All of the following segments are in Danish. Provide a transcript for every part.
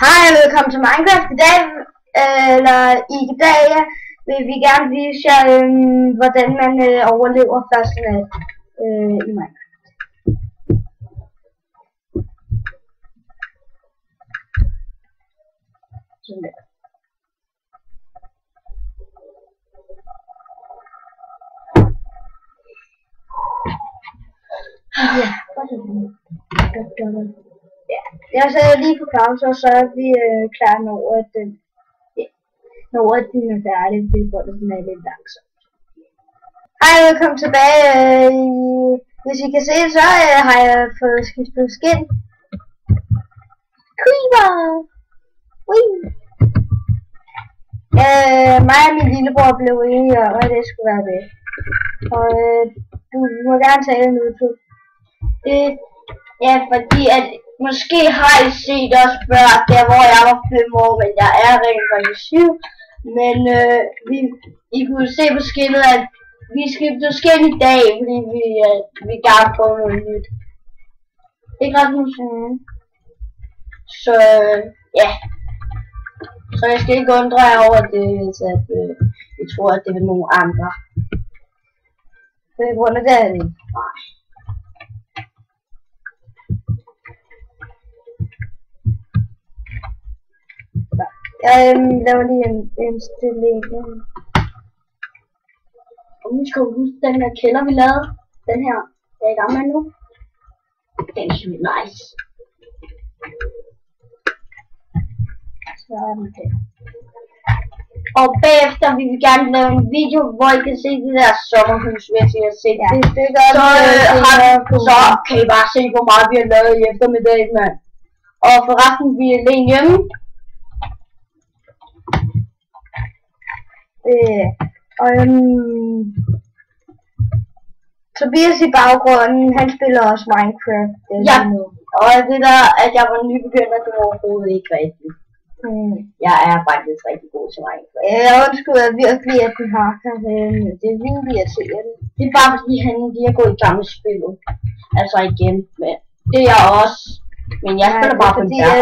Hej og velkommen til Minecraft. I dag vil vi gerne vise jer, hvordan man overlever første nat i Minecraft. Sådan der. Ja, jeg sætter lige på pause, og så er vi klar, når den er færdig. Vi går den er lidt langsomt. Hej og velkommen tilbage. Hvis I kan se, så har jeg fået skiftet skin. Creeper! Mig og min lillebror blev enige om, at det skulle være det. Og du må gerne tale nu, du. Ja, fordi at måske har I set os før, der hvor jeg var 5 år, men jeg er rent faktisk 7. Men I kunne se på skinnet, at vi skiftede skin i dag, fordi vi gerne får noget nyt. Ikke Rasmus? Så ja. Så jeg skal ikke undre jer over det, hvis at jeg tror, at det er nogle andre. Det er grund af det, er det ikke. Nej. Jeg laver lige en stilling. Og nu skal vi huske den her kælder, vi lavede. Den her, jeg er i gang med nu. Den er helt nice. Så er den det. Og bagefter vil vi gerne lave en video, hvor I kan se det der sommerhus, hvis I har set Ja, det. det gør Så kan I bare se, hvor meget vi har lavet i eftermiddag, mand. Og forresten, vi er alene hjemme. Tobias i baggrunden, han spiller også Minecraft. Ja, og det der, at jeg var nybegynder, det var overhovedet ikke rigtigt. Jeg er faktisk rigtig god til Minecraft. Jeg undskylder virkelig, at den hakker. Det er vildt irriterende. Det er bare fordi, han lige er gået i gang med spillet. Altså igen, men det er jeg også. Men jeg spiller bare på den der.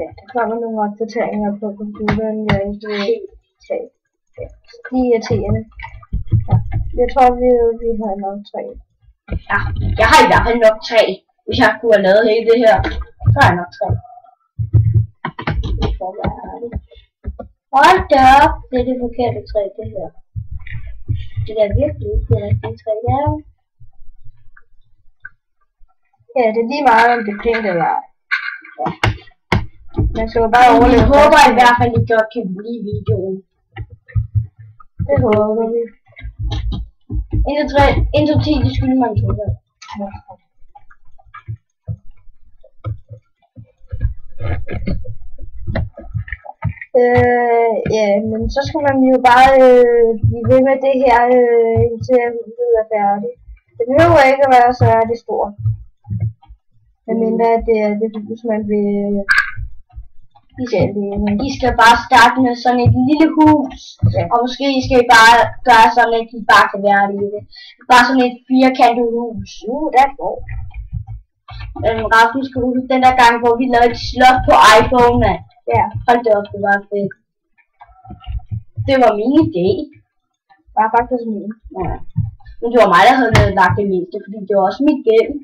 Ja, der kommer nogle opdateringer på computeren, jeg ikke vil tage. Ja, de er irriterende. Ja, jeg tror, vi har nok 3. Ja, jeg har i hvert fald nok 3. Hvis jeg kunne have lavet hele det her, så har jeg nok 3. Hold da op, det er det forkerte 3, det her. Det er virkelig ikke det rigtige 3, ja. Ja, det er lige meget, om det er pænt eller ej. Ja. Man skal jo bare overleve. Jeg håber i hvert fald, I godt kan lide videoen. Det håber vi. Indtil 10, det skulle man tro. Ja, men så skal man jo bare blive ved med det her, indtil huset er færdigt. Det behøver ikke at være så det stort. Medmindre det er det, hvis man vil... I skal bare starte med sådan et lille hus, ja. Og måske skal I bare gøre sådan, at I bare kan være i det. Bare sådan et firkantet hus. Det er godt. Rasmus, skal du huske den der gang, hvor vi lavede et slot på iPhone, mand? Ja. Hold det op, det var fedt. Det var min idé. Det var faktisk min. Ja. Men det var mig, der havde lagt det meste, fordi det var også mit game.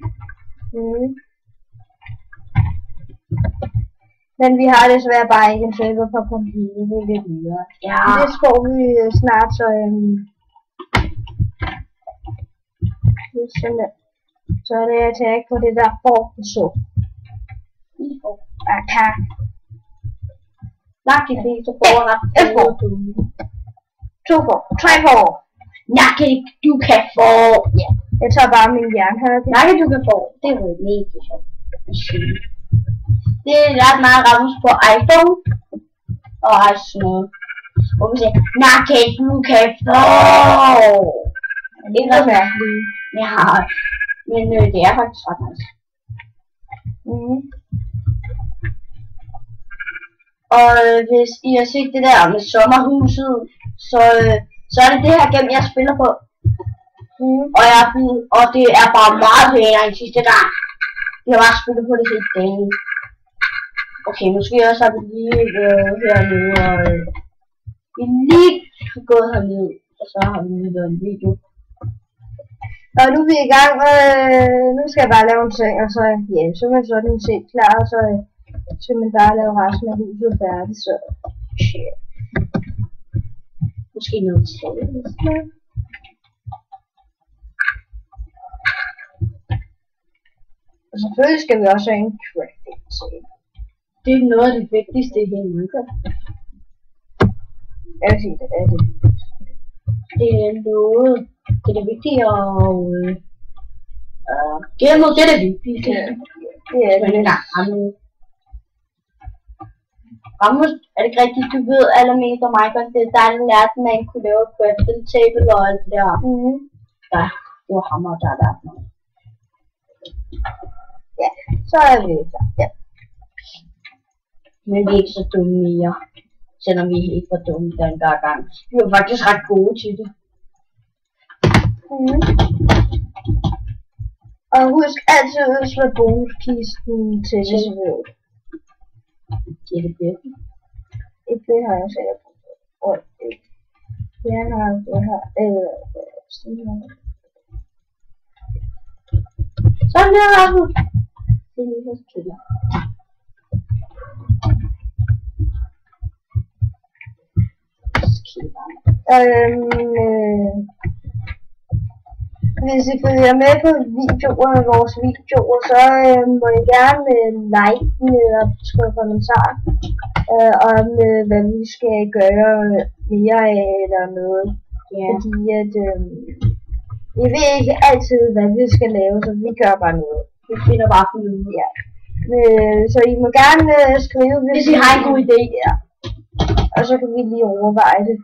Men vi har desværre bare ikke en server på computer, det er lidt videre. Ja. Det får vi snart, så så er det at tage på det der så. Okay. Lagt de fleste forret. 2 for. 3 for. Nakke, du kan få. Ja. Jeg tager bare min jernhakke. Nakke, du kan få. Det er jo mega sjovt. Det er ret meget Rasmus på iPhone. Og sådan noget. Hvor vi siger, nakke, du kan få. Det er ret mærkeligt. Ja, men det er faktisk ret nice. Og hvis I har set det der med sommerhuset, så er det her game, jeg spiller på. Og det er bare meget pænere end sidste gang. Vi har bare spillet på det helt dagen. Okay, måske også har vi lige været hernede, og vi lige har gået hernede, og så har vi lige lavet en video. Og nu er vi i gang, og nu skal jeg bare lave en ting, og så, ja, så er man sådan set klar, og så skal man bare lave resten af huset færdigt, så shit. Måske noget til. Og selvfølgelig skal vi også have en crafting table. Det er noget af det vigtigste i hele Minecraft. Jeg vil sige, det er det. Det er noget. Det er det vigtige, og gamet, det er det vigtigste. Det er det. Rammus, er det ikke rigtigt, du ved allermest om Minecraft, det er dig, der lærte, at man kunne lave crafting table og alt det der. Ja, det var hammer, der er lært mig. Ja, så er vi klar. Ja. Men vi er ikke så dumme mere, selvom vi er helt for dumme den der gang. Vi var faktisk ret gode til det. Og husk altid at slå bonuskisten til serveret. Det er det bedste. Det har jeg sikkert på. Og jeg har det her. Sådan der, Rasmus. Det er lige vores kælder. Hvis I følger med på vores videoer, så må I gerne like den eller skrive kommentarer om hvad vi skal gøre mere af eller noget. Yeah. Fordi at vi ved ikke altid hvad vi skal lave, så vi gør bare noget. Vi finder bare på noget. Ja. Så I må gerne skrive hvis I har en god idé. Ja. Og så kan vi lige overveje det.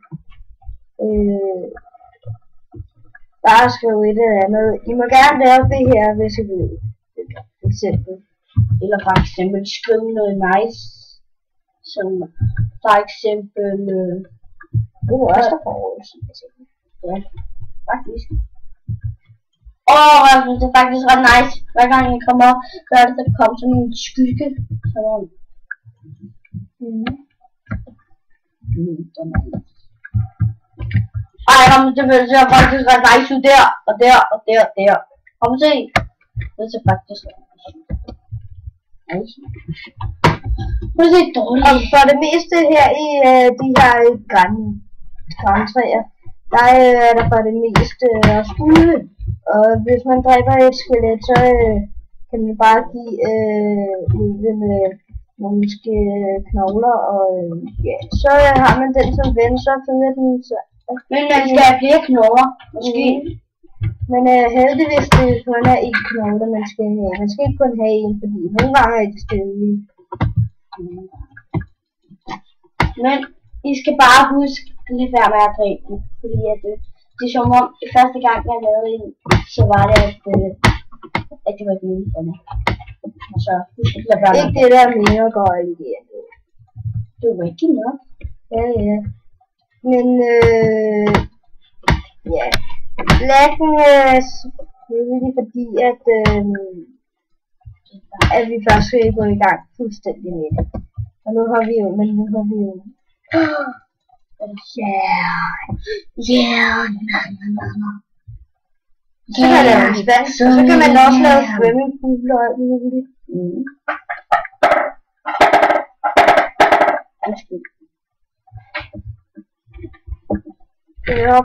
Bare skrive et eller andet. I må gerne lave det her, hvis I vil. For eksempel. Eller for eksempel skrive noget nice. Som for eksempel... også forholdsvis. Ja, faktisk. Rasmus, det er faktisk ret nice. Hver gang jeg kommer op, gør det, der kommer sådan en skygge. Sådan. Ej, Rasmus, det ser faktisk ret nice ud der, og der, og der, og der. Kom og se. Det ser faktisk nice. Det ser dårligt. Og for det meste her i de her græntræer, der er der for det meste også ulve. Og hvis man dræber et skelet, så kan man bare give ulvene nogle knogler, og ja, så har man den som ven, så følger den så. Men man skal have flere knogler, måske. Men heldigvis det kun er en knogle, man skal have. Man skal ikke kun have en, fordi nogle gange er det stødelige. Men I skal bare huske lidt værd med at dræbe den, fordi at det er som om, første gang jeg lavede en, så var det, at det var et minde for mig. Så husk lidt værd med. Ikke det der mere går igen. Det var ikke nok. Ja. Men ja. Laggen er selvfølgelig fordi, at vi først skal gå i gang fuldstændig med det. Og nu har vi jo. Så kan man lave vand, og så kan man også lave swimmingpool og alt muligt. Ja.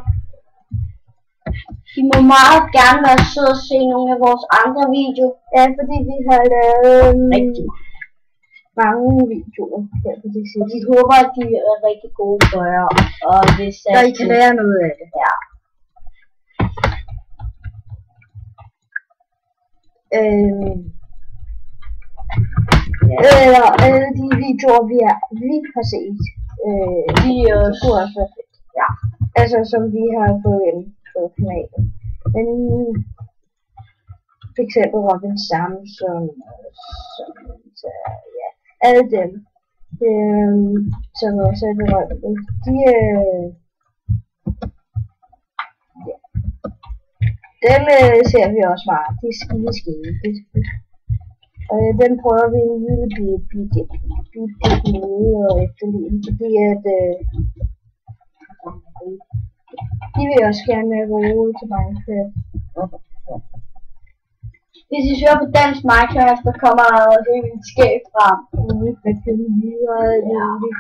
I må meget gerne være søde og se nogle af vores andre videoer. Ja, fordi vi har lavet rigtig mange videoer her på det sidste. Vi håber, at de er rigtig gode for jer, og hvis I kan lære noget af det. Ja. Eller alle de videoer, vi har set. De kunne også være fedt. Ja. Altså, som vi har fået ind på kanalen. Men for eksempel Robin Samson, så ja, alle dem, som også er berømte, ja. Dem ser vi også meget. De er skide. Og den prøver vi en lille bitte måde og efterligne, fordi at de vil også gerne være gode til Minecraft. Hvis I søger på dansk Minecraft, så kommer der helt skægt frem. Hvad kan vi videre?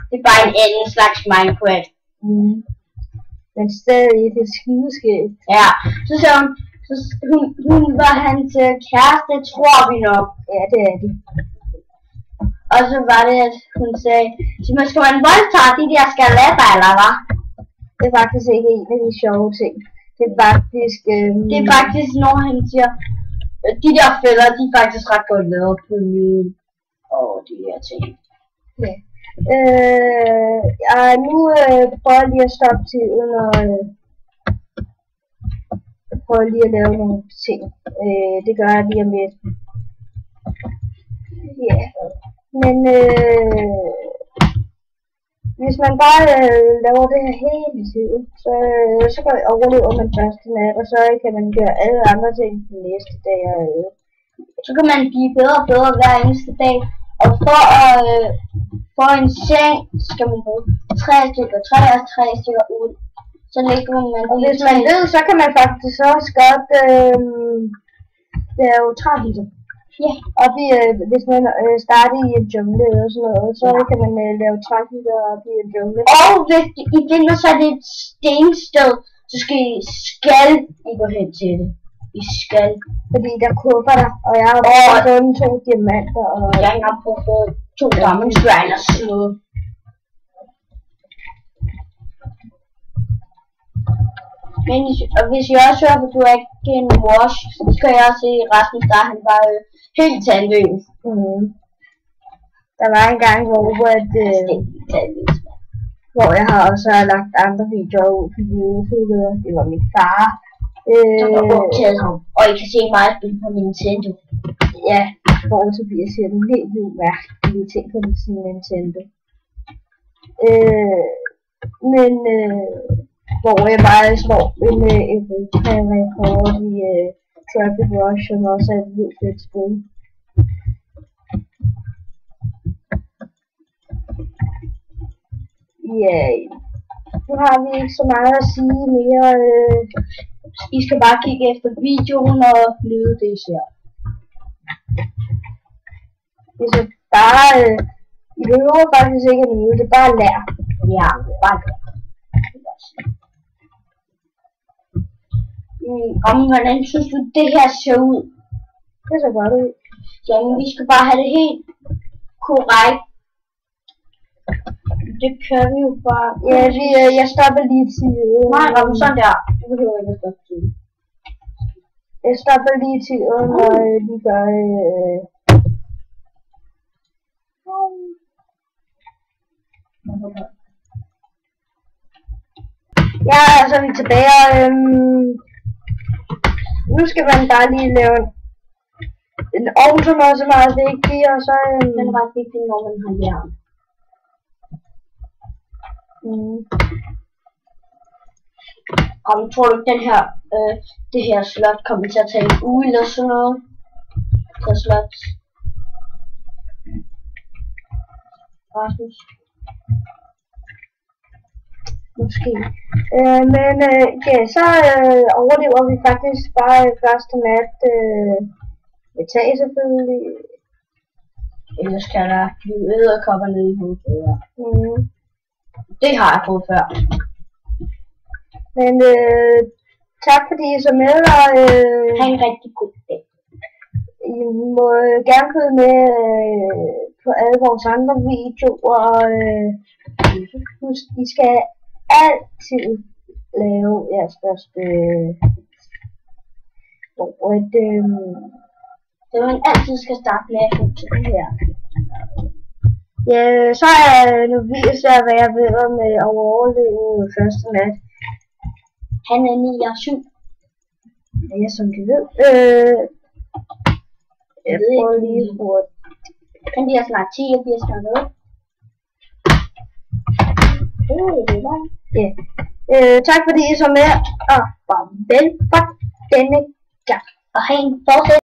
Det er bare en anden slags Minecraft. Men stadig det er skideskægt. Ja, så sagde hun var hans kæreste, tror vi nok. Ja, det er det. Og så var det, at hun sagde, så skal man voldtage de der skeletter, eller hvad? Det er faktisk ikke en af de sjove ting. Det er faktisk, når han siger, de der fælder, de er faktisk ret godt lavet på lyden. Og de her ting. Ja. Nu prøver jeg lige at stoppe tiden og prøver lige at lave nogle ting. Det gør jeg lige om lidt. Ja. Men hvis man bare laver det her hele tiden, så overlever man første nat, og så kan man gøre alle andre ting den næste dag. Så kan man blive bedre og bedre hver eneste dag. Og for en seng skal man bruge 3 stykker træ og 3 stykker ud. Så lægger man. Og hvis man ved, så kan man faktisk også godt lave træhytter. Ja. Og hvis man starter i en jungle eller sådan noget, så kan man lave træhytter op i en jungle. Og hvis I finder så det et stensted, så skal I gå hen til det. I skal. Fordi der kuffer der, og jeg har bare fundet 2 diamanter, og jeg har fået 2 diamond strand og sådan noget. Men hvis jeg også hører, at du er ikke en wash, så skal jeg også se Rasmus, der han var helt tandløs. Der var en gang, hvor jeg har også lagt andre videoer ud på YouTube, og det var min far. Og I kan se mig spille på Nintendo. Ja, hvor Tobias siger nogle helt vildt mærkelige ting på sin Nintendo. Men hvor jeg bare slår en Europa-rekord i Traffic Rush, som også er et vildt fedt spil. Ja, nu har vi ikke så meget at sige mere. I skal bare kigge efter videoen og nyde det, I ser. Det er bare, I behøver faktisk ikke at nyde, det er bare lær. Ja, bare lær. Hvordan synes du det her ser ud? Det ser godt ud. Jamen, vi skal bare have det helt korrekt. Det kan vi jo bare. Ja, jeg stopper lige tiden. Nej, sådan der. Du behøver ikke at stoppe tiden. Jeg stopper lige tiden, og de gør ja, så er vi tilbage. Nu skal man bare lige lave en ovn, som også er meget vigtig, og så den er ret vigtig, når man har jern. Og tror du ikke, det her slot kommer til at tage en uge eller sådan noget? Så slot. Rasmus. Måske. Men ja, så overlever vi faktisk bare første nat med tag selvfølgelig. Ellers kan der blive edderkopper nede i hovedet. Ja. Det har jeg fået før. Men tak fordi I så med, og ha' en rigtig god dag. I må gerne følge med på alle vores andre videoer, og husk, I skal altid lave jeres første det man altid skal starte med at finde til det her. Ja, så er nu vist at være ved med at overleve første nat. Han er 9 og 7. Ja, som du ved. Jeg prøver lige hurtigt. Han bliver snart 10, og bliver snart 8. Ja. Tak fordi I så med, og farvel for denne gang. Og have en fortsæt.